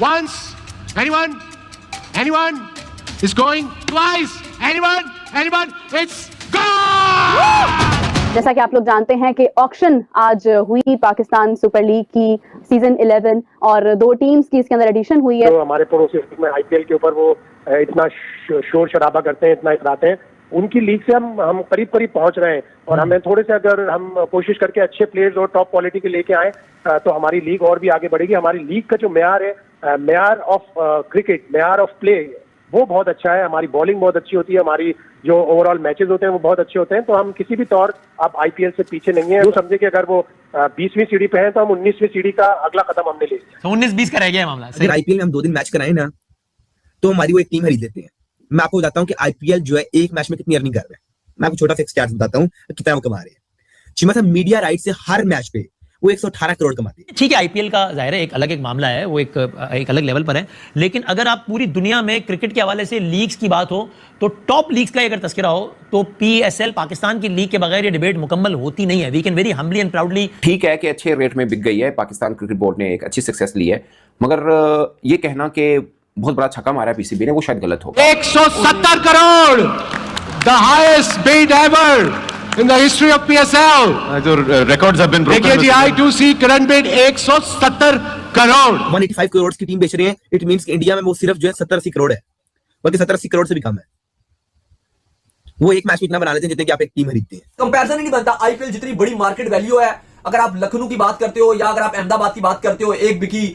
once? Anyone? Anyone is going twice? Anyone? It's gone! जैसा कि आप लोग जानते हैं कि ऑक्शन आज हुई पाकिस्तान सुपर लीग की सीजन 11 और दो टीम्स की इसके अंदर एडिशन हुई है। तो हमारे पड़ोसी में आईपीएल के ऊपर वो इतना शोर शराबा करते हैं, इतना इतराते हैं, उनकी लीग से हम करीब पहुंच रहे हैं और हमें थोड़े से अगर हम कोशिश करके अच्छे प्लेयर्स और टॉप क्वालिटी के लेके आए तो हमारी लीग और भी आगे बढ़ेगी। हमारी लीग का जो म्यार है, म्यार ऑफ क्रिकेट, म्यार ऑफ प्ले, वो बहुत अच्छा है। हमारी बॉलिंग बहुत अच्छी होती है, हमारी जो ओवरऑल मैचेस होते हैं वो बहुत अच्छे होते हैं। तो हम किसी भी तौर आप आईपीएल से पीछे नहीं है। वो समझे कि अगर वो 20वीं सीढ़ी पे है तो हम 19वीं सीढ़ी का अगला कदम हमने ले लिया। तो 19-20 का रह गया मामला। अगर आईपीएल में हम 2 दिन मैच कराएं ना तो हमारी वो एक टीम खरीद लेते हैं। मैं आपको बताता हूँ कि आईपीएल जो है एक मैच में कितनी अर्निंग कर रहा है। मैं आपको छोटा सा स्टैट्स बताता हूँ कितना वो कमा रहे हैं। चिमा साहब मीडिया राइट से हर मैच पे वो 118 करोड़ कमाते हैं। ठीक है, आईपीएल का जाहिर है एक मामला है, वो एक अलग लेवल पर है। लेकिन अगर आप पूरी दुनिया में क्रिकेट के हवाले से लीग्स की बात हो तो टॉप लीग्स का अगर तस्करा हो तो पीएसएल पाकिस्तान की लीग के बगैर ये डिबेट मुकम्मल होती नहीं है। We can very humbly and proudly. ठीक है कि अच्छे रेट में बिक गई है, पाकिस्तान क्रिकेट बोर्ड ने एक अच्छी सक्सेस ली है, मगर ये कहना कि बहुत बड़ा छक्का मारा है पीसीबी ने, वो शायद गलत हो। 170 crore, the highest bid ever in the history of PSL. जो records have been broken. देखिए जी, I2C current bid 170 crore. 185 crore की टीम बेच रहे हैं। इट मींस कि इंडिया में वो सिर्फ जो है 70-80 करोड़ है, बल्कि 70-80 करोड़ से भी कम है। वो एक मैच में इतना बना लेते हैं जितने कि आप एक टीम खरीदते हैं। कंपैरिजन ही नहीं बनता। आईपीएल जितनी बड़ी मार्केट वैल्यू है, अगर आप लखनऊ की बात करते हो या अगर आप अहमदाबाद की बात करते हो, एक बिकी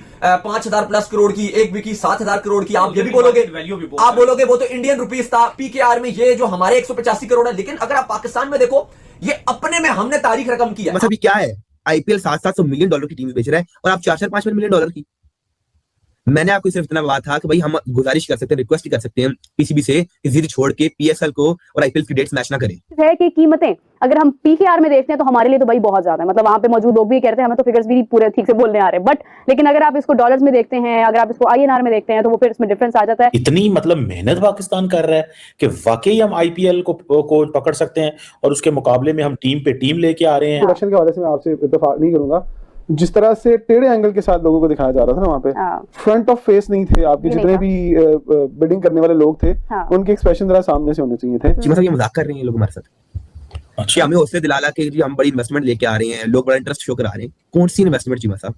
5,000+ करोड़ की, एक बिकी 7,000 करोड़ की, आप ये भी बोलोगे, आप बोलोगे वो तो इंडियन रुपीस था। पीकेआर में ये जो हमारे 185 करोड़ है। लेकिन अगर आप पाकिस्तान में देखो, ये अपने में हमने तारीख रकम की है। मतलब ये क्या है, आईपीएल 700 मिलियन डॉलर की टीम बेच रहा है और आप 4-5 मिलियन डॉलर की। मैंने आपको सिर्फ इतना बात था कि भाई हम गुजारिश कर सकते हैं, रिक्वेस्ट कर सकते हैं पीसीबी से कि जिद छोड़ के पीएसएल को और आईपीएल की डेट्स मैच ना करें। है कि कीमतें अगर हम पीकेआर में देखते हैं तो हमारे लिए तो भाई बहुत ज्यादा है। मतलब वहां पे मौजूद लोग भी कहते हैं हमें तो फिगर्स भी पूरे ठीक से बोलने आ रहे हैं, बट लेकिन अगर आप इसको डॉलर्स में देखते हैं, अगर आप इसको आईएनआर में देखते हैं तो वो फिर इसमें डिफरेंस आ जाता है। इतनी मतलब मेहनत पाकिस्तान कर रहा है कि वाकई हम आईपीएल को पकड़ सकते हैं और उसके मुकाबले में हम टीम पे टीम लेके आ रहे हैं। प्रोडक्शन के हवाले से मैं आपसे इत्तेफाक नहीं करूंगा। जिस तरह से टेढ़े एंगल के साथ लोगों को दिखाया जा रहा था ना, वहाँ पे फ्रंट ऑफ फेस नहीं थे आपके जितने भी बिडिंग करने वाले लोग थे, उनके एक्सप्रेशन जरा सामने से होने चाहिए थे। मतलब ये मजाक कर रहे हैं लोग हमारे साथ। अच्छा, हमें हौसले दिलाला कि जी हम बड़ी इन्वेस्टमेंट लेके आ रहे हैं, लोग बड़ा इंटरेस्ट शो करा रहे हैं। कौन सी इन्वेस्टमेंट चीमा साहब,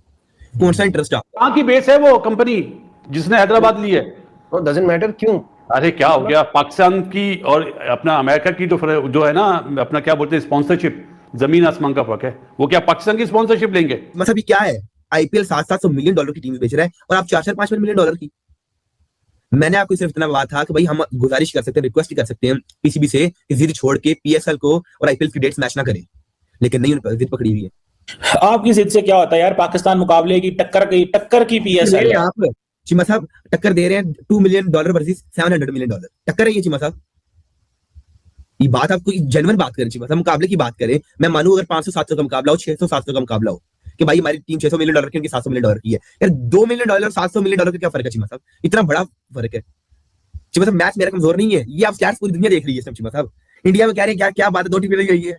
कौन सा इंटरेस्ट? कहाँ की बेस है वो कंपनी जिसने हैदराबाद ली है? डजंट मैटर क्यों? अरे क्या हो गया, पाकिस्तान की और अपना अमेरिका की जो है ना, अपना क्या बोलते हैं, स्पॉन्सरशिप, जमीन आसमान का फर्क है। वो क्या पाकिस्तान की स्पॉन्सरशिप लेंगे? मतलब ये क्या है, आईपीएल 700 मिलियन डॉलर की टीम बेच रहा है और आप 4-5 मिलियन डॉलर की। मैंने आपको सिर्फ इतना बात था कि भाई हम गुजारिश कर सकते हैं, रिक्वेस्ट कर सकते हैं पीसीबी से कि जिद छोड़ के पीएसएल को और आईपीएल की डेट्स मैच ना करें, लेकिन नहीं, उन जिद पकड़ी हुई है। आपकी जिद से क्या होता है यार, पाकिस्तान मुकाबले की टक्कर की पीएसएल आप चिमा साहब टक्कर दे रहे हैं $2 मिलियन वर्सेस $700 मिलियन। टक्कर है ये चिमा साहब? ये बात आपको जेन्युइन बात करें चिमा साहब, मुकाबले की बात करें। मैं मानूं अगर 500-700 का मुकाबला हो, 600-700 का मुकाबला हो कि भाई हमारी टीम $600 मिलियन की, उनकी $700 मिलियन की है यार, $2 मिलियन $700 मिलियन का क्या फर्क है चिमा साहब? इतना बड़ा फर्क है चिमा साहब। मैच मेरा कमजोर नहीं है, ये आप स्टैट्स पूरी दुनिया देख रही है चिमा साहब। इंडिया में कह रहे हैं क्या बात है, 2 टीमें गई है।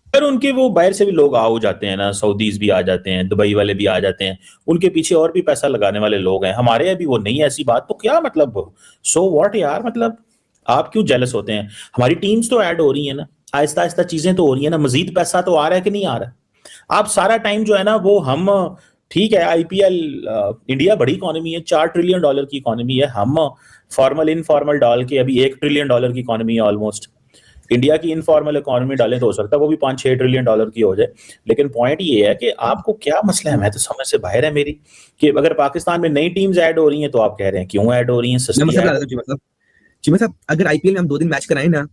फिर उनके वो बाहर से भी लोग आ जाते हैं ना, सऊदीज भी आ जाते हैं, दुबई वाले भी आ जाते हैं, उनके पीछे और भी पैसा लगाने वाले लोग हैं। हमारे अभी वो नहीं है ऐसी बात, तो क्या मतलब, सो व्हाट यार, मतलब आप क्यों जेलस होते हैं? हमारी टीम्स तो ऐड हो रही है ना, आहिस्ता आहिस्ता चीजें तो हो रही है ना, मजीद पैसा तो आ रहा है कि नहीं आ रहा है? आप सारा टाइम जो है ना वो हम, ठीक है आईपीएल, इंडिया बड़ी इकोनॉमी है, $4 ट्रिलियन की इकोनॉमी है, हम फॉर्मल इनफॉर्मल डाल के अभी $1 ट्रिलियन की इकोनॉमी है ऑलमोस्ट। इंडिया की इनफॉर्मल इकोनॉमी डालें तो हो सकता है वो भी $5-6 ट्रिलियन की हो जाए। लेकिन पॉइंट ये है कि आपको क्या मसला है, मैं तो समझ से बाहर है मेरी, कि अगर पाकिस्तान में नई टीम्स ऐड हो रही हैं तो आप कह रहे हैं क्यों ऐड हो रही हैं? चिमा साहब अगर आईपीएल में हम 2 दिन मैच कराएं ना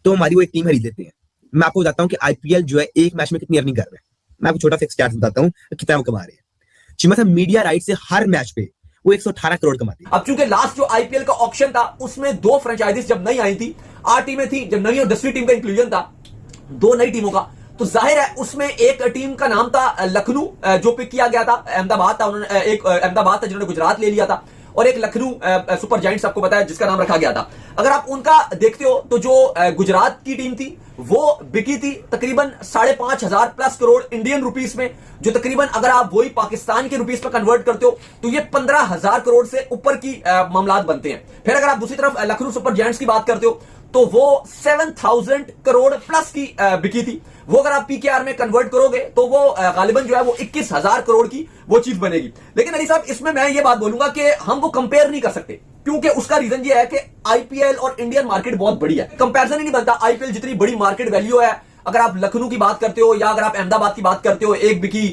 तो हमारी वो एक टीम खरीद लेते हैं। मैं आपको बताता हूँ कि आईपीएल जो है एक मैच में कितनी अर्निंग कर रहा है। मैं आपको छोटा सा स्टैट्स बताता हूँ कितना वो कमा रहे हैं। चिमा साहब मीडिया राइट से हर मैच पे वो 118 करोड़ कमाते हैं। अब चूंकि लास्ट जो आईपीएल का ऑक्शन था उसमें 2 फ्रेंचाइजीज जब नई आई थी, 8 टीमें थी, जब 9वीं और 10वीं टीम का इंक्लूजन था 2 नई टीमों का, तो जाहिर है उसमें एक टीम का नाम था लखनऊ जो पिक किया गया था, अहमदाबाद था, उन्होंने एक अहमदाबाद था जिन्होंने गुजरात ले लिया था, और एक लखनऊ सुपर जायंट्स आपको बताया जिसका नाम रखा गया था। अगर आप उनका देखते हो तो जो गुजरात की टीम थी वो बिकी थी तकरीबन 5,500 प्लस करोड़ इंडियन रुपीस में, जो तकरीबन अगर आप वही पाकिस्तान के रुपीस में कन्वर्ट करते हो तो ये 15,000 करोड़ से ऊपर की मामलात बनते हैं। फिर अगर आप दूसरी तरफ लखनऊ सुपर जायंट्स की बात करते हो तो वो 7,000 करोड़ प्लस की बिकी थी। वो अगर आप पीकेआर में कन्वर्ट करोगे तो वो गालिबन जो है वो 21,000 करोड़ की वो चीज बनेगी। लेकिन अली साहब इसमें मैं ये बात बोलूंगा कि हम वो कंपेयर नहीं कर सकते, क्योंकि उसका रीजन ये है कि आईपीएल और इंडियन मार्केट बहुत बड़ी है, कंपैरिजन ही नहीं बनता। आईपीएल जितनी बड़ी मार्केट वैल्यू है, अगर आप लखनऊ की बात करते हो या अगर आप अहमदाबाद की बात करते हो, एक बिकी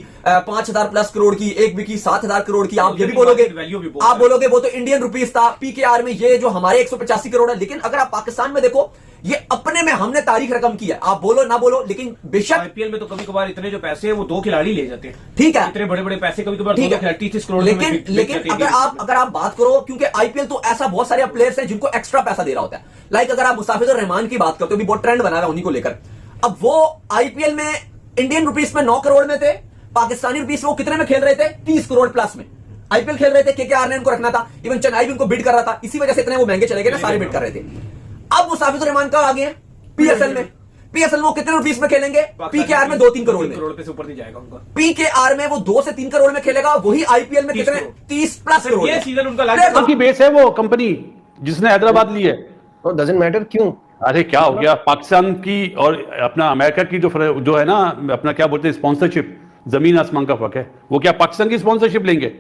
5,000 प्लस करोड़ की, एक बिकी 7,000 करोड़ की, आप ये भी बोलोगे वो तो इंडियन रुपीस था। पीकेआर में ये जो हमारे 185 करोड़ है। लेकिन अगर आप पाकिस्तान में देखो ये अपने में हमने तारीख रकम की है, आप बोलो ना बोलो, लेकिन बेशक आईपीएल में तो कभी कभार इतने जो पैसे हैं वो 2 खिलाड़ी ले जाते हैं। ठीक है, इतने बड़े बड़े पैसे कभी कभार 30 करोड़। लेकिन अगर आप बात करो, क्योंकि आईपीएल तो ऐसा बहुत सारे प्लेयर्स हैं जिनको एक्स्ट्रा पैसा दे रहा होता है। लाइक अगर आप मुस्ताफिजुर रहमान की बात करते हो, भी बहुत ट्रेंड बना रहा है उन्हीं को लेकर। अब वो आईपीएल में इंडियन रुपीस में 9 करोड़ में थे, पाकिस्तानी रुपीस में वो कितने में खेल रहे थे? 30 करोड़ प्लस में आईपीएल खेल रहे थे। केकेआर ने उनको रखना था, इवन चेन्नई भी उनको बिड कर रहा था, इसी वजह से इतने वो महंगे चले गए ना, सारे बिड कर रहे थे। अब मुस्ताफिजुर रहमान का आ गए पीएसएल में वो कितने रुपीस में खेलेंगे? पीकेआर में 2-3 करोड़ में, करोड़ पे से ऊपर नहीं जाएगा उनका। पीकेआर में वो 2 से 3 करोड़ में खेलेगा, वही आईपीएल में कितने? 30 प्लस करोड़। ये सीजन उनका की बेस है वो कंपनी जिसने हैदराबाद ली है। डजंट मैटर क्यों? अरे क्या हो गया, पाकिस्तान की और अपना अमेरिका की जो है ना, अपना क्या बोलते हैं स्पॉन्सरशिप, जमीन आसमान का फर्क है। वो क्या पाकिस्तान की स्पॉन्सरशिप लेंगे?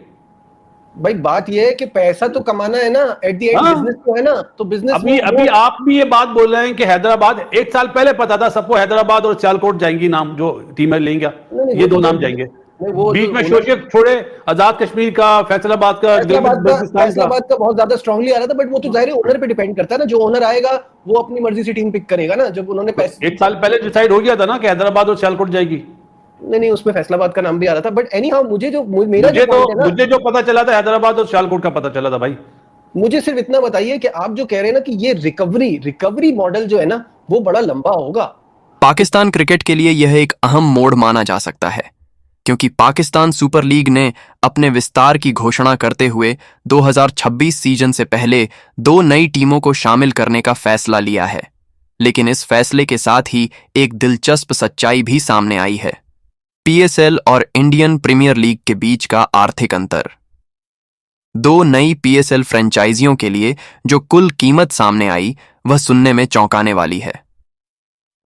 भाई बात ये है कि पैसा तो कमाना है ना, एट द एंड बिजनेस तो है ना, तो बिजनेस अभी आप भी ये बात बोल रहे हैं कि हैदराबाद, 1 साल पहले पता था सबको हैदराबाद और सियालकोट जाएंगी नाम, जो टीमें लेंगे ये 2 नाम जाएंगे। बीच में शोषक छोड़े, आजाद कश्मीर का, फैसलाबाद का बहुत ज्यादा स्ट्रांगली आ रहा था, बट वो तो जाहिर है ओनर पे डिपेंड करता है ना। जो ओनर आएगा वो अपनी मर्जी से टीम पिक करेगा ना। जब उन्होंने 1 साल पहले डिसाइड हो गया था ना कि हैदराबाद और सियालकोट जाएगी। नहीं, उसमें फैसलाबाद का नाम भी आ रहा था, बट एनी हाउ मुझे जो पता चला था हैदराबाद और सियालकोट का पता चला था भाई। मुझे सिर्फ इतना बताइए कि आप जो कह रहे हैं ना कि ये रिकवरी मॉडल जो है ना वो बड़ा लंबा होगा। पाकिस्तान क्रिकेट के लिए यह एक अहम मोड़ माना जा सकता है, क्योंकि पाकिस्तान सुपर लीग ने अपने विस्तार की घोषणा करते हुए 2026 सीजन से पहले 2 नई टीमों को शामिल करने का फैसला लिया है। लेकिन इस फैसले के साथ ही एक दिलचस्प सच्चाई भी सामने आई है: पीएसएल और इंडियन प्रीमियर लीग के बीच का आर्थिक अंतर। 2 नई पीएसएल फ्रेंचाइजियों के लिए जो कुल कीमत सामने आई वह सुनने में चौंकाने वाली है।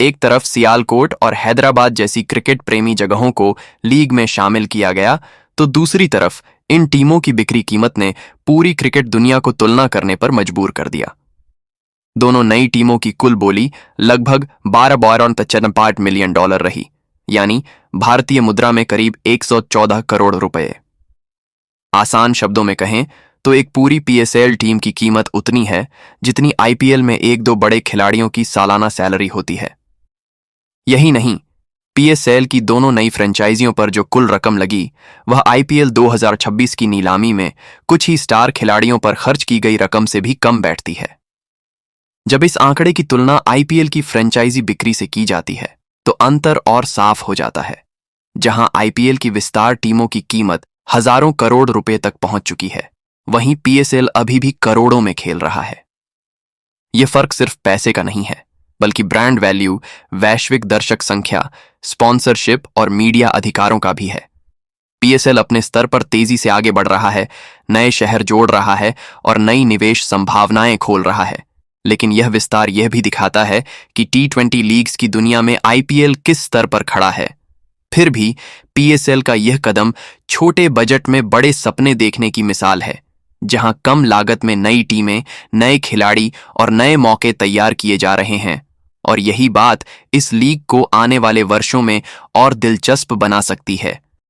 एक तरफ सियालकोट और हैदराबाद जैसी क्रिकेट प्रेमी जगहों को लीग में शामिल किया गया, तो दूसरी तरफ इन टीमों की बिक्री कीमत ने पूरी क्रिकेट दुनिया को तुलना करने पर मजबूर कर दिया। दोनों नई टीमों की कुल बोली लगभग $12.95 मिलियन रही, यानी भारतीय मुद्रा में करीब 114 करोड़ रुपए। आसान शब्दों में कहें तो एक पूरी पीएसएल टीम की कीमत उतनी है जितनी आईपीएल में 1-2 बड़े खिलाड़ियों की सालाना सैलरी होती है। यही नहीं, पीएसएल की दोनों नई फ्रेंचाइजियों पर जो कुल रकम लगी वह आईपीएल 2026 की नीलामी में कुछ ही स्टार खिलाड़ियों पर खर्च की गई रकम से भी कम बैठती है। जब इस आंकड़े की तुलना आईपीएल की फ्रेंचाइजी बिक्री से की जाती है तो अंतर और साफ हो जाता है। जहां आईपीएल की विस्तार टीमों की कीमत हजारों करोड़ रुपए तक पहुंच चुकी है, वहीं पीएसएल अभी भी करोड़ों में खेल रहा है। यह फर्क सिर्फ पैसे का नहीं है, बल्कि ब्रांड वैल्यू, वैश्विक दर्शक संख्या, स्पॉन्सरशिप और मीडिया अधिकारों का भी है। पीएसएल अपने स्तर पर तेजी से आगे बढ़ रहा है, नए शहर जोड़ रहा है और नई निवेश संभावनाएं खोल रहा है। लेकिन यह विस्तार यह भी दिखाता है कि T20 लीग्स की दुनिया में आईपीएल किस स्तर पर खड़ा है। फिर भी पीएसएल का यह कदम छोटे बजट में बड़े सपने देखने की मिसाल है, जहां कम लागत में नई टीमें, नए खिलाड़ी और नए मौके तैयार किए जा रहे हैं। और यही बात इस लीग को आने वाले वर्षों में और दिलचस्प बना सकती है।